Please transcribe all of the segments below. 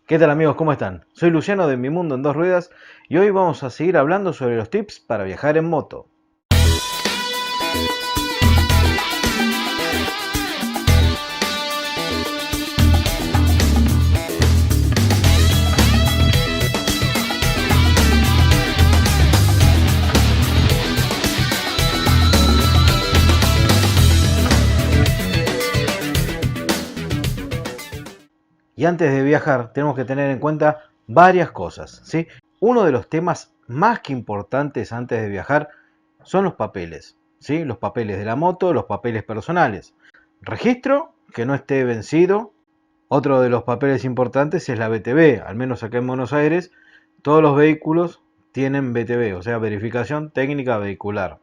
¿Qué tal amigos? ¿Cómo están? Soy Luciano de Mi Mundo en Dos Ruedas y hoy vamos a seguir hablando sobre los tips para viajar en moto. Y antes de viajar tenemos que tener en cuenta varias cosas, ¿sí? Uno de los temas más que importantes antes de viajar son los papeles, ¿sí? Los papeles de la moto, los papeles personales. Registro, que no esté vencido. Otro de los papeles importantes es la BTV, al menos acá en Buenos Aires, todos los vehículos tienen BTV, o sea, verificación técnica vehicular.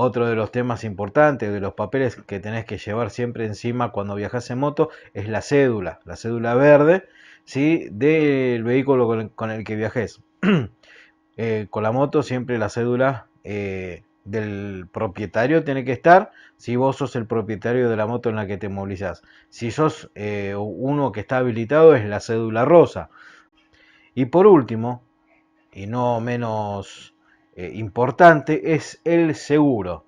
Otro de los temas importantes, de los papeles que tenés que llevar siempre encima cuando viajas en moto, es la cédula verde, ¿sí? Del vehículo con el que viajes. Con la moto siempre la cédula del propietario tiene que estar si vos sos el propietario de la moto en la que te movilizás. Si sos uno que está habilitado es la cédula rosa. Y por último, y no menos importante, es el seguro,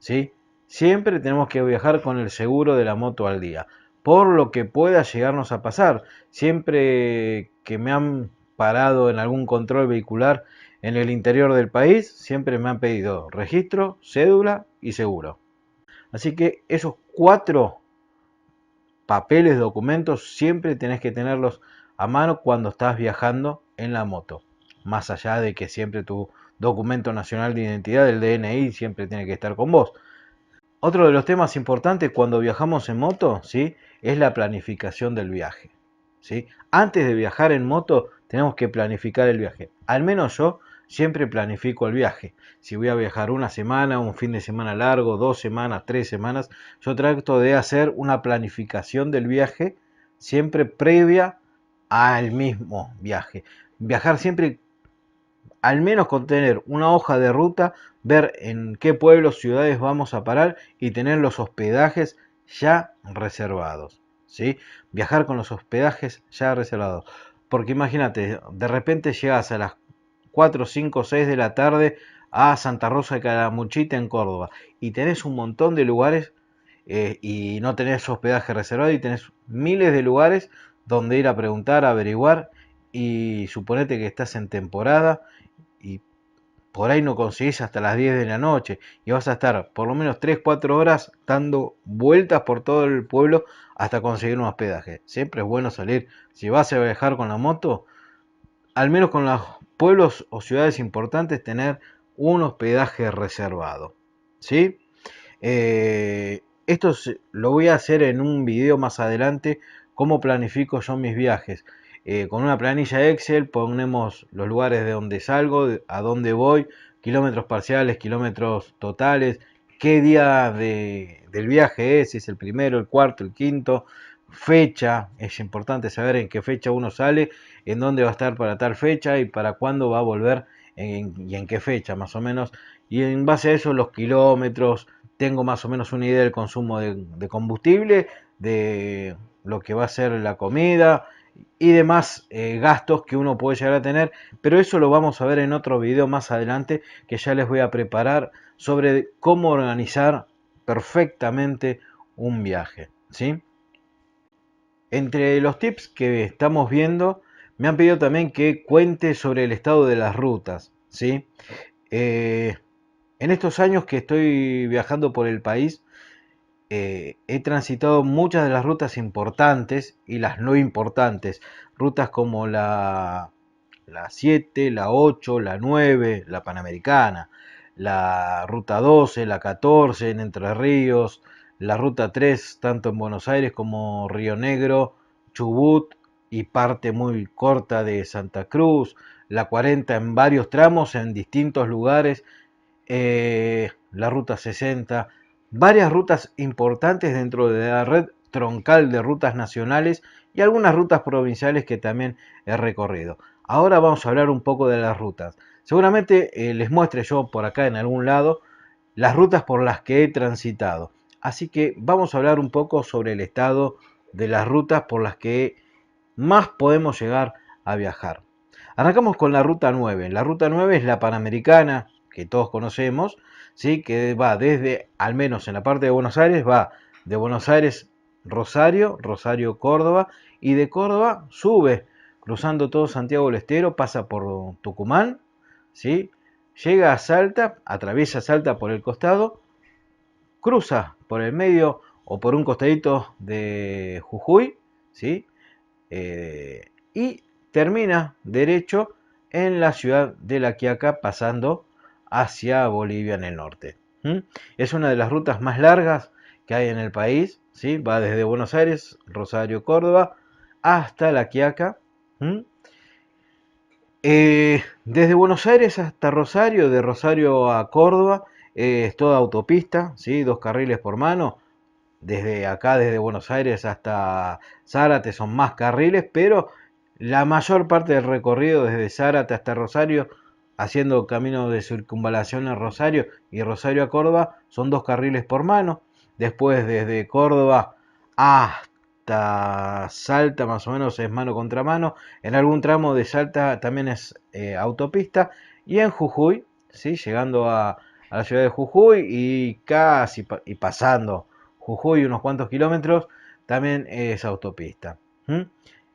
¿sí? Siempre tenemos que viajar con el seguro de la moto al día, por lo que pueda llegarnos a pasar. Siempre que me han parado en algún control vehicular en el interior del país, siempre me han pedido registro, cédula y seguro. Así que esos cuatro papeles, documentos, siempre tenés que tenerlos a mano cuando estás viajando en la moto. Más allá de que siempre tu documento nacional de identidad, el DNI, siempre tiene que estar con vos. Otro de los temas importantes cuando viajamos en moto, ¿sí? Es la planificación del viaje, ¿sí? Antes de viajar en moto tenemos que planificar el viaje. Al menos yo siempre planifico el viaje. Si voy a viajar una semana, un fin de semana largo, 2 semanas, 3 semanas, yo trato de hacer una planificación del viaje siempre previa al mismo viaje. Viajar siempre al menos con tener una hoja de ruta, ver en qué pueblos, ciudades vamos a parar y tener los hospedajes ya reservados, ¿sí? Viajar con los hospedajes ya reservados. Porque imagínate, de repente llegas a las 4, 5, 6 de la tarde a Santa Rosa de Calamuchita en Córdoba y tenés un montón de lugares y no tenés hospedaje reservado y tenés miles de lugares donde ir a preguntar, a averiguar y suponete que estás en temporada y por ahí no conseguís hasta las 10 de la noche y vas a estar por lo menos 3, 4 horas dando vueltas por todo el pueblo hasta conseguir un hospedaje. Siempre es bueno salir, si vas a viajar con la moto, al menos con los pueblos o ciudades importantes, tener un hospedaje reservado. ¿Sí? Esto lo voy a hacer en un video más adelante, cómo planifico yo mis viajes. Con una planilla Excel ponemos los lugares de donde salgo, a dónde voy, kilómetros parciales, kilómetros totales, qué día del viaje es, si es el primero, el cuarto, el quinto, fecha, es importante saber en qué fecha uno sale, en dónde va a estar para tal fecha y para cuándo va a volver y en qué fecha más o menos. Y en base a eso los kilómetros, tengo más o menos una idea del consumo de combustible, de lo que va a ser la comida y demás gastos que uno puede llegar a tener, pero eso lo vamos a ver en otro video más adelante que ya les voy a preparar sobre cómo organizar perfectamente un viaje, ¿sí? Entre los tips que estamos viendo, me han pedido también que cuente sobre el estado de las rutas, ¿sí? Eh, en estos años que estoy viajando por el país, he transitado muchas de las rutas importantes y las no importantes. Rutas como la 7, la 8, la 9, la Panamericana, la Ruta 12, la 14 en Entre Ríos, la Ruta 3 tanto en Buenos Aires como Río Negro, Chubut y parte muy corta de Santa Cruz, la 40 en varios tramos en distintos lugares, la Ruta 60, varias rutas importantes dentro de la red troncal de rutas nacionales y algunas rutas provinciales que también he recorrido. Ahora vamos a hablar un poco de las rutas. Seguramente les muestre yo por acá en algún lado las rutas por las que he transitado. Así que vamos a hablar un poco sobre el estado de las rutas por las que más podemos llegar a viajar. Arrancamos con la ruta 9. La ruta 9 es la Panamericana, que todos conocemos, ¿sí? Que va desde, al menos en la parte de Buenos Aires, va de Buenos Aires Rosario, Rosario Córdoba, y de Córdoba sube, cruzando todo Santiago del Estero, pasa por Tucumán, ¿sí? Llega a Salta, atraviesa Salta por el costado, cruza por el medio o por un costadito de Jujuy, ¿sí? Y termina derecho en la ciudad de La Quiaca, pasando hacia Bolivia en el norte. Es una de las rutas más largas que hay en el país, ¿sí? Va desde Buenos Aires, Rosario, Córdoba, hasta La Quiaca. Desde Buenos Aires hasta Rosario, de Rosario a Córdoba, es toda autopista, ¿sí? 2 carriles por mano. Desde acá, desde Buenos Aires hasta Zárate son más carriles, pero la mayor parte del recorrido desde Zárate hasta Rosario, haciendo camino de circunvalación en Rosario y Rosario a Córdoba, son 2 carriles por mano. Después desde Córdoba hasta Salta más o menos es mano contra mano. En algún tramo de Salta también es autopista. Y en Jujuy, ¿sí? Llegando a la ciudad de Jujuy y casi y pasando Jujuy unos cuantos kilómetros, también es autopista.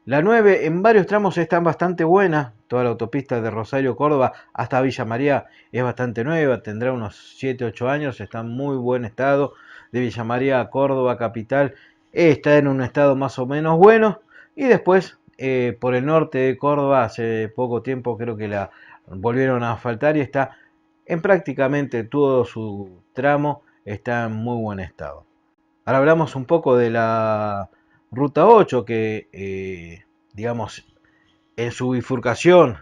La 9 en varios tramos están bastante buena. Toda la autopista de Rosario Córdoba hasta Villa María es bastante nueva, tendrá unos 7-8 años, está en muy buen estado. De Villa María a Córdoba capital está en un estado más o menos bueno. Y después por el norte de Córdoba hace poco tiempo creo que la volvieron a asfaltar y está en prácticamente todo su tramo, está en muy buen estado. Ahora hablamos un poco de la ruta 8 que, digamos, en su bifurcación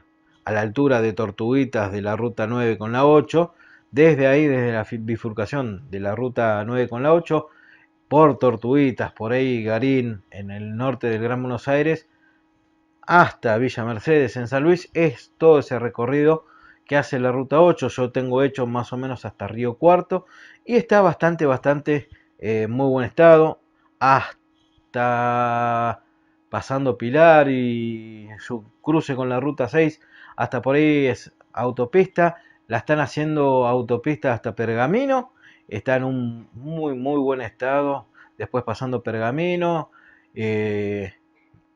a la altura de Tortuguitas de la ruta 9 con la 8, desde ahí, desde la bifurcación de la ruta 9 con la 8, por Tortuguitas, por ahí Garín, en el norte del Gran Buenos Aires, hasta Villa Mercedes en San Luis, es todo ese recorrido que hace la ruta 8. Yo tengo hecho más o menos hasta Río Cuarto y está bastante muy buen estado, hasta pasando Pilar y su cruce con la ruta 6, hasta por ahí es autopista. La están haciendo autopista hasta Pergamino, está en un muy buen estado. Después pasando Pergamino, eh,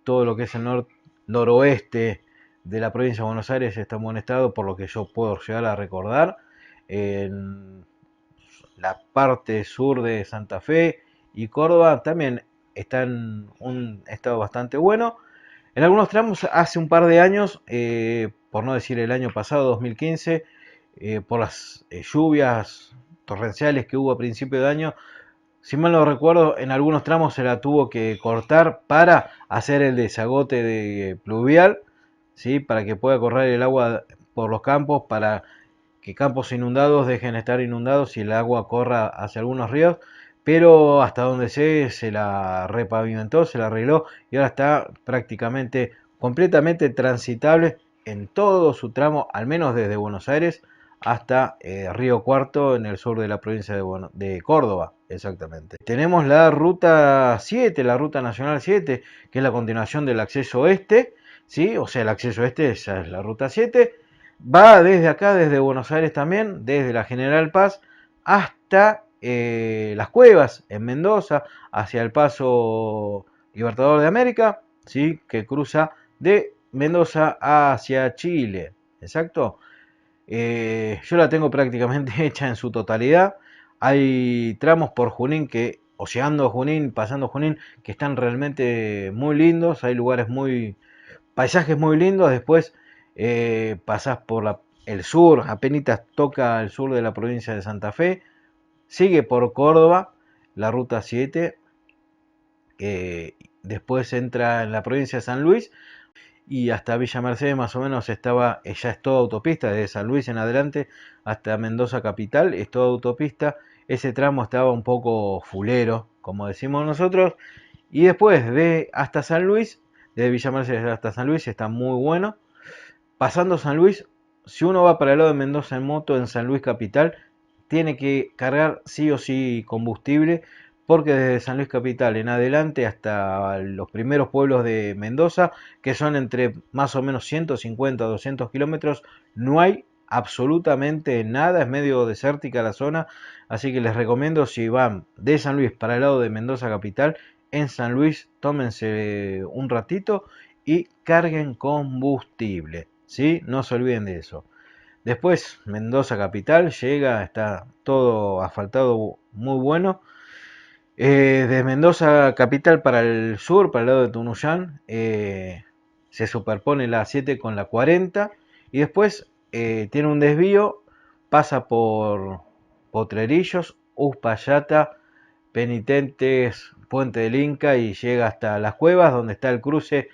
todo lo que es el noroeste de la provincia de Buenos Aires está en buen estado, por lo que yo puedo llegar a recordar. En la parte sur de Santa Fe y Córdoba también está en un estado bastante bueno. En algunos tramos hace un par de años, por no decir el año pasado, 2015, por las lluvias torrenciales que hubo a principio de año, si mal no recuerdo, en algunos tramos se la tuvo que cortar para hacer el desagote de pluvial, ¿sí? Para que pueda correr el agua por los campos, para que campos inundados dejen de estar inundados y el agua corra hacia algunos ríos. Pero hasta donde sé, se la repavimentó, se la arregló y ahora está prácticamente completamente transitable en todo su tramo, al menos desde Buenos Aires hasta Río Cuarto, en el sur de la provincia de Córdoba, exactamente. Tenemos la ruta 7, la ruta nacional 7, que es la continuación del acceso este, ¿sí? O sea, el acceso este esa es la ruta 7. Va desde acá, desde Buenos Aires también, desde la General Paz hasta Las Cuevas, en Mendoza, hacia el Paso Libertador de América, ¿sí? Que cruza de Mendoza hacia Chile, exacto. Yo la tengo prácticamente hecha en su totalidad. Hay tramos por Junín que, o llegando a Junín, pasando Junín, que están realmente muy lindos. Hay lugares paisajes muy lindos. Después pasás por el sur, apenas toca el sur de la provincia de Santa Fe. Sigue por Córdoba, la ruta 7. Después entra en la provincia de San Luis y hasta Villa Mercedes más o menos ya es toda autopista, desde San Luis en adelante hasta Mendoza capital, es toda autopista. Ese tramo estaba un poco fulero, como decimos nosotros, y después de hasta San Luis, de Villa Mercedes hasta San Luis está muy bueno. Pasando San Luis, si uno va para el lado de Mendoza en moto, en San Luis capital, tiene que cargar sí o sí combustible, porque desde San Luis Capital en adelante hasta los primeros pueblos de Mendoza, que son entre más o menos 150 o 200 kilómetros, no hay absolutamente nada, es medio desértica la zona, así que les recomiendo, si van de San Luis para el lado de Mendoza Capital, en San Luis tómense un ratito y carguen combustible, ¿sí? No se olviden de eso. Después Mendoza Capital llega, está todo asfaltado muy bueno. De Mendoza Capital para el sur, para el lado de Tunuyán, se superpone la 7 con la 40 y después tiene un desvío, pasa por Potrerillos, Uspallata, Penitentes, Puente del Inca y llega hasta Las Cuevas, donde está el cruce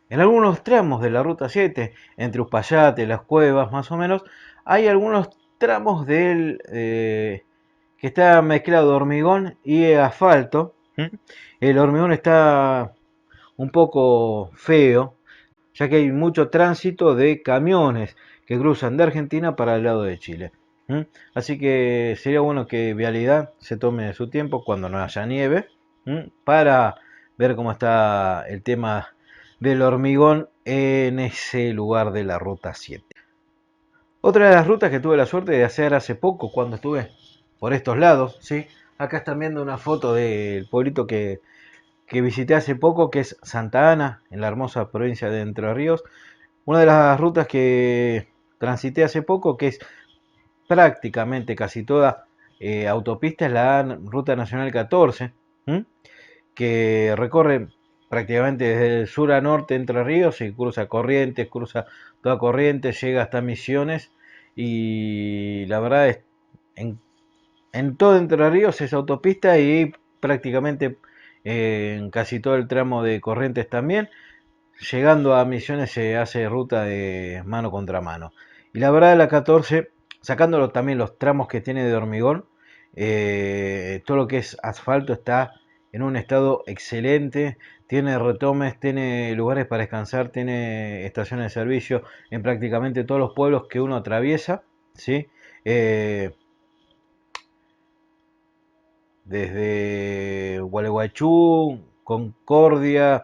en algunos tramos de la ruta 7, entre Uspallata y Las Cuevas más o menos, hay algunos tramos que está mezclado de hormigón y asfalto. El hormigón está un poco feo, ya que hay mucho tránsito de camiones que cruzan de Argentina para el lado de Chile. Así que sería bueno que Vialidad se tome su tiempo cuando no haya nieve para ver cómo está el tema del hormigón en ese lugar de la ruta 7. Otra de las rutas que tuve la suerte de hacer hace poco cuando estuve por estos lados, ¿sí? Acá están viendo una foto del pueblito que visité hace poco, que es Santa Ana, en la hermosa provincia de Entre Ríos. Una de las rutas que transité hace poco, que es prácticamente casi toda autopista, es la Ruta Nacional 14, ¿m? Que recorre prácticamente desde el sur a norte Entre Ríos y cruza Corrientes, cruza toda Corrientes, llega hasta Misiones y la verdad es en, en todo Entre Ríos es autopista y prácticamente en casi todo el tramo de Corrientes también. Llegando a Misiones se hace ruta de mano contra mano. Y la verdad la 14, sacándolo también los tramos que tiene de hormigón, todo lo que es asfalto está en un estado excelente, tiene retomes, tiene lugares para descansar, tiene estaciones de servicio en prácticamente todos los pueblos que uno atraviesa, ¿sí? Desde Gualeguaychú, Concordia,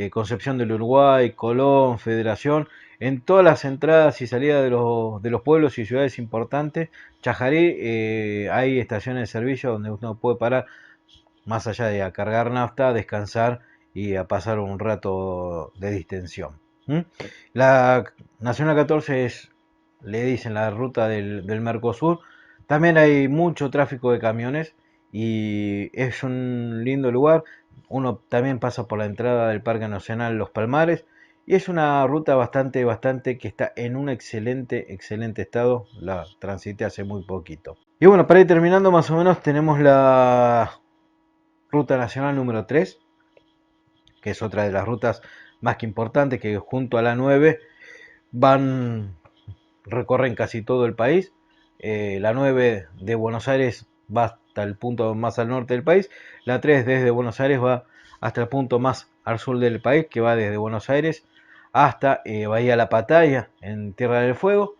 Concepción del Uruguay, Colón, Federación, en todas las entradas y salidas de los pueblos y ciudades importantes, Chajarí, hay estaciones de servicio donde uno puede parar más allá de a cargar nafta, descansar y a pasar un rato de distensión. La Nacional 14 es, le dicen, la ruta del Mercosur. También hay mucho tráfico de camiones y es un lindo lugar. Uno también pasa por la entrada del Parque Nacional Los Palmares y es una ruta bastante que está en un excelente estado. La transité hace muy poquito. Y bueno, para ir terminando más o menos tenemos la Ruta Nacional número 3, que es otra de las rutas más que importantes, que junto a la 9 recorren casi todo el país. La 9 de Buenos Aires va hasta el punto más al norte del país. La 3 desde Buenos Aires va hasta el punto más al sur del país, que va desde Buenos Aires hasta Bahía La Pataya, en Tierra del Fuego.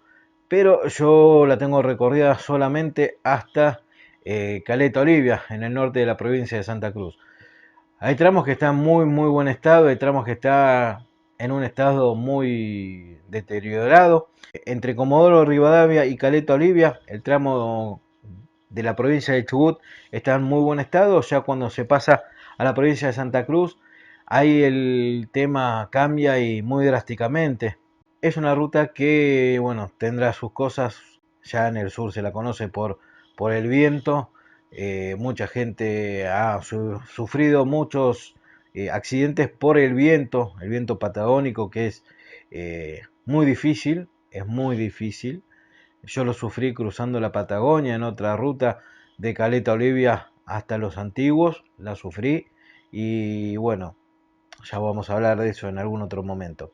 Pero yo la tengo recorrida solamente hasta Caleta Olivia, en el norte de la provincia de Santa Cruz. Hay tramos que están muy buen estado, hay tramos que están en un estado muy deteriorado. Entre Comodoro Rivadavia y Caleta Olivia, el tramo de la provincia de Chubut está en muy buen estado. Ya cuando se pasa a la provincia de Santa Cruz, ahí el tema cambia y muy drásticamente. Es una ruta que, bueno, tendrá sus cosas. Ya en el sur se la conoce por el viento. Mucha gente ha sufrido muchos accidentes por el viento patagónico, que es muy difícil, es muy difícil. Yo lo sufrí cruzando la Patagonia en otra ruta de Caleta Olivia hasta Los Antiguos, la sufrí y bueno, ya vamos a hablar de eso en algún otro momento.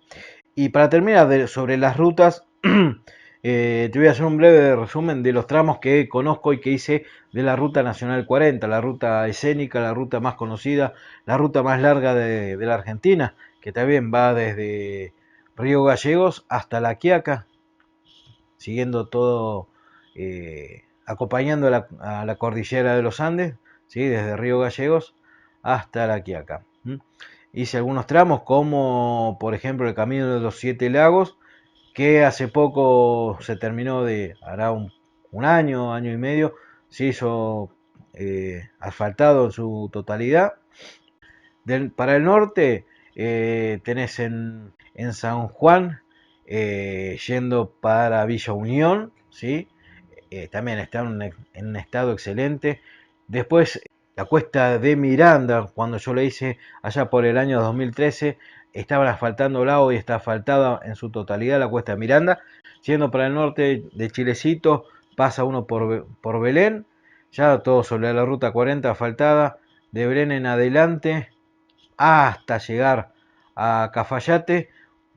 Y para terminar sobre las rutas, te voy a hacer un breve resumen de los tramos que conozco y que hice de la Ruta Nacional 40, la ruta escénica, la ruta más conocida, la ruta más larga de la Argentina, que también va desde Río Gallegos hasta La Quiaca, siguiendo todo, acompañando a la cordillera de los Andes, ¿sí? Desde Río Gallegos hasta La Quiaca. Hice algunos tramos como por ejemplo el Camino de los Siete Lagos, que hace poco se terminó hará un año, año y medio, se hizo asfaltado en su totalidad. Para el norte tenés en San Juan, yendo para Villa Unión, ¿sí? También está en un estado excelente. Después la cuesta de Miranda, cuando yo la hice allá por el año 2013, estaban asfaltando y está asfaltada en su totalidad la cuesta de Miranda. Yendo para el norte de Chilecito, pasa uno por Belén, ya todo sobre la ruta 40 asfaltada. De Belén en adelante hasta llegar a Cafayate,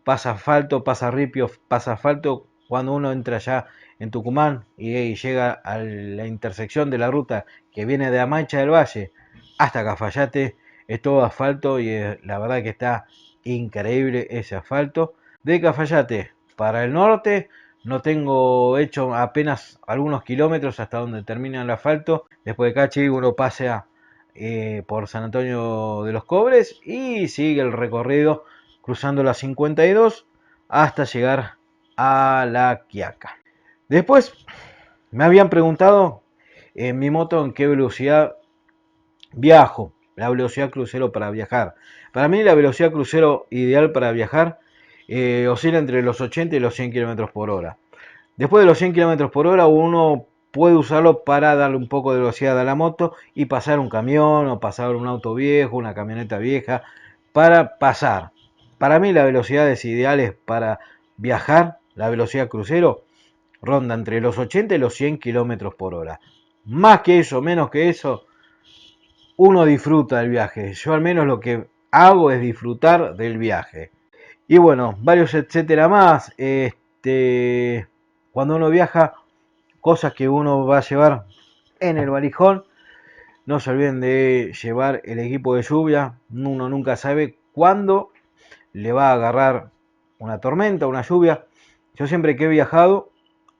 pasa asfalto, pasa ripio, pasa asfalto. Cuando uno entra ya en Tucumán y llega a la intersección de la ruta que viene de Amaicha del Valle hasta Cafayate, es todo asfalto y la verdad que está increíble ese asfalto. De Cafayate para el norte no tengo hecho apenas algunos kilómetros hasta donde termina el asfalto. Después de Cachi uno pasea por San Antonio de los Cobres y sigue el recorrido cruzando la 52 hasta llegar a La Quiaca. Después me habían preguntado en mi moto en qué velocidad viajo, la velocidad crucero para viajar. Para mí la velocidad crucero ideal para viajar oscila entre los 80 y los 100 km por hora. Después de los 100 km por hora uno puede usarlo para darle un poco de velocidad a la moto y pasar un camión o pasar un auto viejo, una camioneta vieja, para pasar. Para mí las velocidades ideales para viajar, la velocidad crucero, ronda entre los 80 y los 100 km por hora. Más que eso, menos que eso, uno disfruta del viaje. Yo al menos lo que hago es disfrutar del viaje. Y bueno, varios etcétera más. Cuando uno viaja, cosas que uno va a llevar en el valijón. No se olviden de llevar el equipo de lluvia. Uno nunca sabe cuándo le va a agarrar una tormenta, una lluvia. Yo siempre que he viajado,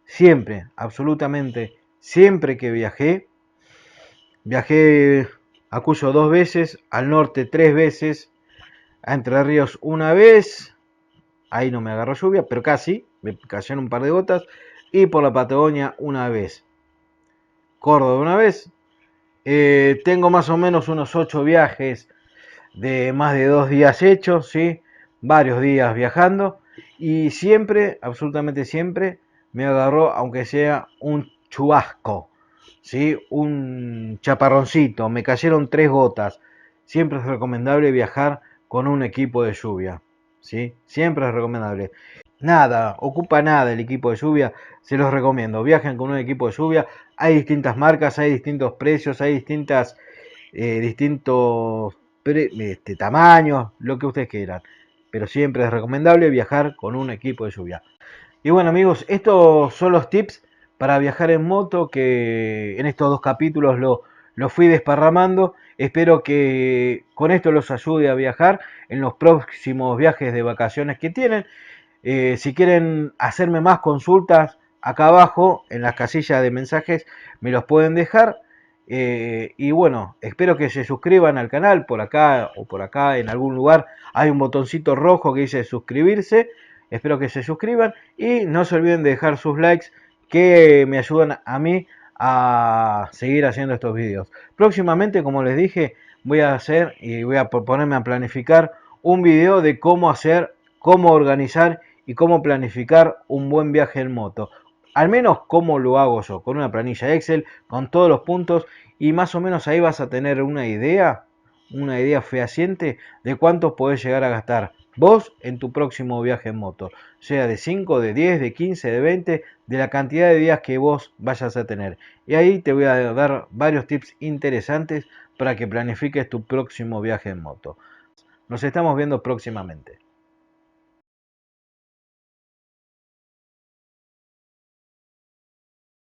siempre, absolutamente, siempre que viajé a Cuyo 2 veces, al norte 3 veces, a Entre Ríos una vez. Ahí no me agarró lluvia, pero casi, me cayeron un par de gotas. Y por la Patagonia una vez. Córdoba una vez. Tengo más o menos unos 8 viajes de más de 2 días hechos, ¿sí? Varios días viajando. Y siempre, absolutamente siempre, me agarró, aunque sea un chubasco, ¿sí? Un chaparroncito. Me cayeron 3 gotas. Siempre es recomendable viajar con un equipo de lluvia, ¿sí? Siempre es recomendable. Nada, ocupa nada el equipo de lluvia, se los recomiendo. Viajen con un equipo de lluvia. Hay distintas marcas, hay distintos precios, hay distintos tamaños, lo que ustedes quieran. Pero siempre es recomendable viajar con un equipo de lluvia. Y bueno amigos, estos son los tips para viajar en moto que en estos 2 capítulos lo fui desparramando. Espero que con esto los ayude a viajar en los próximos viajes de vacaciones que tienen. Si quieren hacerme más consultas, acá abajo en las casillas de mensajes me los pueden dejar. Y bueno, espero que se suscriban al canal por acá o por acá en algún lugar. Hay un botoncito rojo que dice suscribirse. Espero que se suscriban y no se olviden de dejar sus likes que me ayudan a mí a seguir haciendo estos vídeos. Próximamente, como les dije, voy a hacer y voy a ponerme a planificar un video de cómo hacer, cómo organizar y cómo planificar un buen viaje en moto. Al menos cómo lo hago yo, con una planilla Excel, con todos los puntos y más o menos ahí vas a tener una idea fehaciente de cuánto podés llegar a gastar vos en tu próximo viaje en moto, sea de 5, de 10, de 15, de 20, de la cantidad de días que vos vayas a tener. Y ahí te voy a dar varios tips interesantes para que planifiques tu próximo viaje en moto. Nos estamos viendo próximamente.